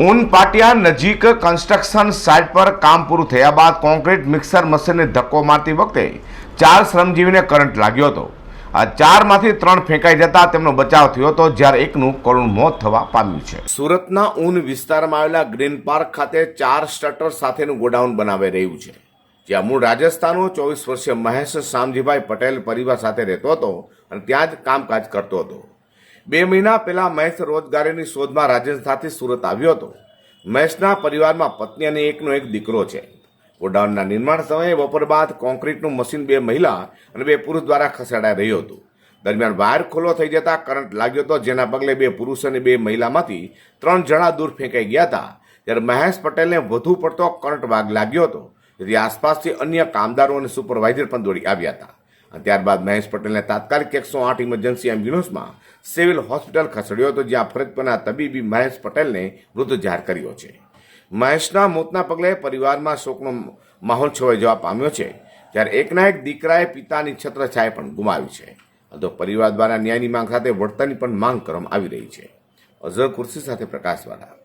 ઊન પાટિયા નજીક construction site પર કામ પૂરું થયા બાદ કોન્ક્રીટ મિક્સર મશીનને ધક્કો મારતી વખતે 4 શ્રમજીવીને કરંટ લાગ્યો હતો. આ 4માંથી 3 ફેંકાઈ જતા તેમનો બચાવ થયો હતો, જ્યારે એકનું કરુણ મોત થવા પામ્યું છે. સુરતના ઊન વિસ્તારમાં આવેલા ગ્રીન પાર્ક ખાતે 4 સ્ટ્રક્ચર સાથેનું ગોડાઉન બનાવાઈ રહ્યું છે, જ્યાં મૂળ રાજસ્થાનનો 24 વર્ષીય મહેશ શામજીભાઈ પટેલ પરિવાર સાથે રહેતો હતો અને ત્યાં જ કામકાજ કરતો હતો. 2 મહિના પહેલા મહેશ રોજગારીની શોધમાં રાજસ્થાનથી સુરત આવ્યો હતો. મહેશના પરિવારમાં પત્ની અને એકનો એક દીકરો છે. ગોડાઉનના નિર્માણ સમયે બપોર બાદ કોન્ક્રીટનું મશીન 2 મહિલા અને 2 પુરુષ દ્વારા ખસેડાઈ રહ્યું હતું. દરમિયાન વાયર ખુલ્લો થઈ જતા કરંટ લાગ્યો હતો, જેના પગલે 2 પુરુષ અને 2 મહિલામાંથી 3 જણા દૂર ફેંકાઈ ગયા હતા. ત્યારે મહેશ પટેલને વધુ પડતો કરંટ વાગ લાગ્યો હતો, જેથી આસપાસથી અન્ય કામદારો અને સુપરવાઇઝર પણ દોડી આવ્યા હતા. ત્યારબાદ મહેશ પટેલને તાત્કાલિક 108 ઇમરજન્સી એમ્બ્યુલન્સમાં સિવિલ હોસ્પિટલ ખસેડ્યો હતો, જ્યાં ફરજ પરના તબીબી મહેશ પટેલને મૃત જાહેર કર્યો છે. મહેશના મોતના પગલે પરિવારમાં શોકનો માહોલ છવાઈ જવા પામ્યો છે, જ્યારે એકના એક દીકરાએ પિતાની છત્રછાયા પણ ગુમાવી છે. તો પરિવાર દ્વારા ન્યાયની માંગ સાથે વળતરની પણ માંગ કરવામાં આવી રહી છે. અઝર કુર્સી સાથે પ્રકાશવાળા.